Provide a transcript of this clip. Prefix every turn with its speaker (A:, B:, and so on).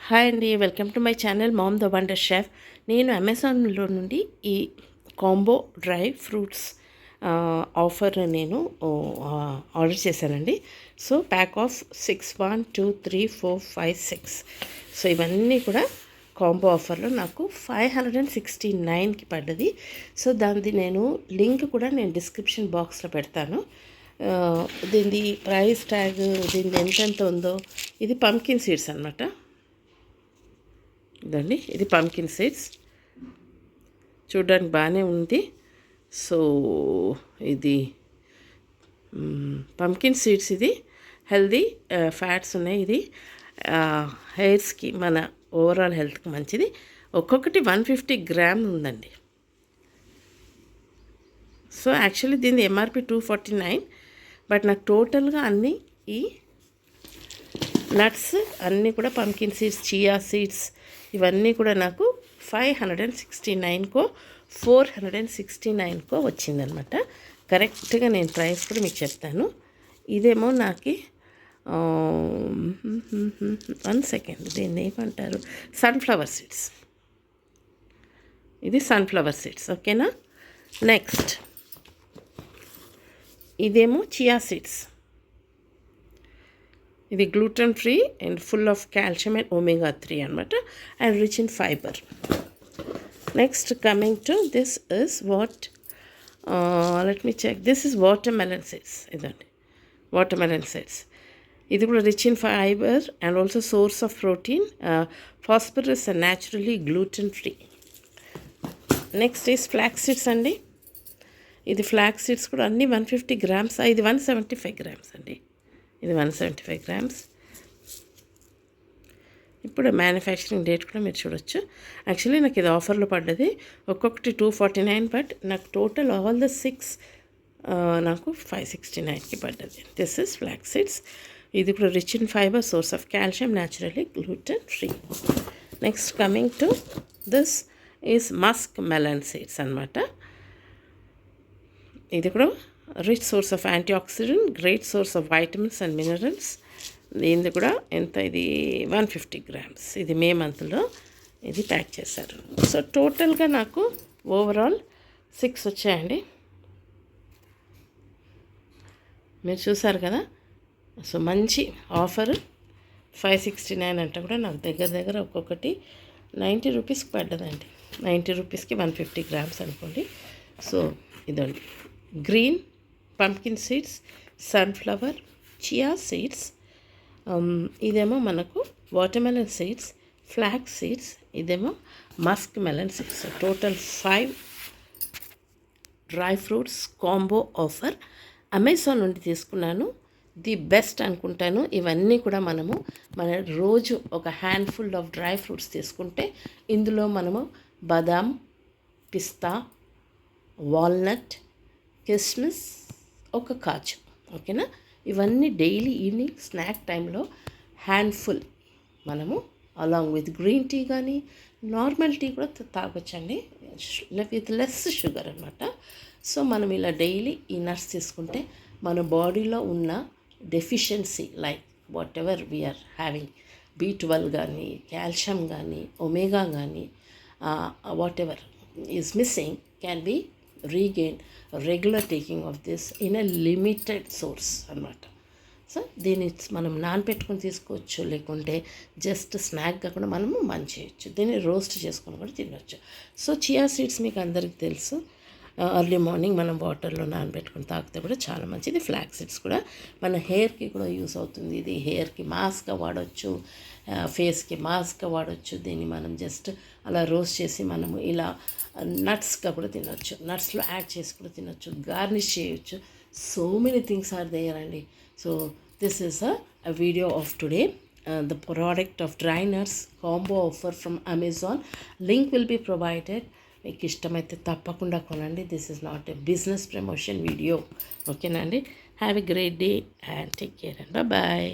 A: Hi అండి, welcome to my channel ma'am the wonder chef. నేను అమెజాన్లో నుండి ఈ కాంబో డ్రై ఫ్రూట్స్ ఆఫర్ నేను ఆర్డర్ చేశానండి. So pack of 6 1 2 3 4 5 6. సో ఇవన్నీ కూడా కాంబో ఆఫర్లో నాకు 569కి పడ్డది. సో దానిది నేను లింక్ కూడా నేను డిస్క్రిప్షన్ బాక్స్లో పెడతాను. దీనిది ప్రైస్ ట్యాగ్ దీనిది ఎంతెంత ఉందో. ఇది పంకిన్ సీడ్స్ అనమాట. ఇదండి, ఇది పంకిన్ సీడ్స్, చూడడానికి బాగానే ఉంది. సో ఇది పంకిన్ సీడ్స్, ఇది హెల్దీ ఫ్యాట్స్ ఉన్నాయి. ఇది హెయిర్స్కి, మన ఓవరాల్ హెల్త్కి మంచిది. ఒక్కొక్కటి 150 గ్రామ్ ఉందండి. సో యాక్చువల్లీ దీని ఎంఆర్పి 249, బట్ నాకు టోటల్గా అన్నీ ఈ నట్స్ అన్నీ కూడా పంకిన్ సీడ్స్, చియా సీడ్స్ ఇవన్నీ కూడా నాకు 569కో 469కో వచ్చిందనమాట. కరెక్ట్గా నేను ప్రైస్ కూడా మీకు చెప్తాను. ఇదేమో నాకు 1 సెకండ్, దీన్ని ఏమంటారు, సన్ఫ్లవర్ సీడ్స్. ఇది సన్ఫ్లవర్ సీడ్స్, ఓకేనా. నెక్స్ట్ ఇదేమో చియా సీడ్స్. ఇది gluten free and full of calcium and omega 3 అనమాట, and rich in fibre. Next coming to this is what let me check. This is watermelon seeds. ఇదండి watermelon seeds. ఇది కూడా rich in fibre and also source of protein, phosphorus and naturally gluten free. Next is flax seeds అండి. ఇది flax seeds కూడా అన్నీ 150 grams. ఇది 175 grams అండి. ఇది 175 గ్రామ్స్. ఇప్పుడు మ్యానుఫ్యాక్చరింగ్ డేట్ కూడా మీరు చూడొచ్చు. యాక్చువల్లీ నాకు ఇది ఆఫర్లో పడ్డది. ఒక్కొక్కటి 249, బట్ నాకు టోటల్ ఆల్ ద 6 నాకు 569కి పడ్డది. This is flax seeds. ఇది కూడా rich in fibre, source of calcium, naturally gluten free. Next coming to this is Musk melon seeds అనమాట. ఇది కూడా rich source of antioxidant, great source of vitamins and minerals. దీనిది కూడా ఎంత, ఇది 150 grams. ఇది మే మంత్లో ఇది ప్యాక్ చేశారు. సో టోటల్గా నాకు ఓవరాల్ 6 వచ్చాయండి. మీరు చూసారు కదా. సో మంచి ఆఫర్. 569 అంటే కూడా నాకు దగ్గర ఒక్కొక్కటి 90 రూపీస్కి పడ్డదండి. 90 రూపీస్కి 150 గ్రామ్స్ అనుకోండి. సో ఇదండి, green pumpkin seeds, sunflower, chia seeds, ఇదేమో మనకు వాటర్మెలన్ సీడ్స్, ఫ్లాక్స్ సీడ్స్, ఇదేమో Musk melon seeds. Total 5 dry fruits combo offer Amazon నుండి తీసుకున్నాను. ది బెస్ట్ అనుకుంటాను. ఇవన్నీ కూడా మనము మన రోజు ఒక హ్యాండ్ఫుల్ ఆఫ్ డ్రై ఫ్రూట్స్ తీసుకుంటే ఇందులో మనము బాదాం, పిస్తా, వాల్నట్, కిస్మిస్, ఒక కాజు, ఓకేనా. ఇవన్నీ డైలీ ఈవినింగ్ స్నాక్ టైంలో హ్యాండ్ఫుల్ మనము అలాంగ్ విత్ గ్రీన్ టీ కానీ నార్మల్ టీ కూడా తాగొచ్చండి, విత్ లెస్ షుగర్ అనమాట. సో మనం ఇలా డైలీ ఈ నట్స్ తీసుకుంటే మన బాడీలో ఉన్న deficiency, like whatever we are having, B12 కానీ, కాల్షియం కానీ, ఒమేగా కానీ, whatever is missing can be regain regular taking of this in a limited source అనమాట. సో దీన్ని మనం నానపెట్టుకొని తీసుకోవచ్చు, లేకుంటే జస్ట్ స్నాక్గా కూడా మనము చేయొచ్చు. దీన్ని రోస్ట్ చేసుకొని కూడా తినవచ్చు. సో చియా సీడ్స్ మీకు అందరికీ తెలుసు. ఎర్లీ మార్నింగ్ మనం వాటర్లో నానబెట్టుకుని తాగితే కూడా చాలా మంచిది. ఫ్లాక్స్ సీడ్స్ కూడా మన హెయిర్కి కూడా యూస్ అవుతుంది. ఇది హెయిర్కి మాస్క్గా వాడవచ్చు, ఫేస్కి మాస్క్గా వాడవచ్చు. దీన్ని మనం జస్ట్ అలా రోస్ట్ చేసి మనము ఇలా నట్స్గా కూడా తినవచ్చు, నట్స్లో యాడ్ చేసి కూడా తినవచ్చు, గార్నిష్ చేయొచ్చు. So many things are there అండి. So this is a video of today. The product of dry nuts combo offer from Amazon. Link will be provided. మీకు ఇష్టమైతే తప్పకుండా కొనండి. This is not a business promotion video, ఓకేనా అండి. Have a great day and take care and bye.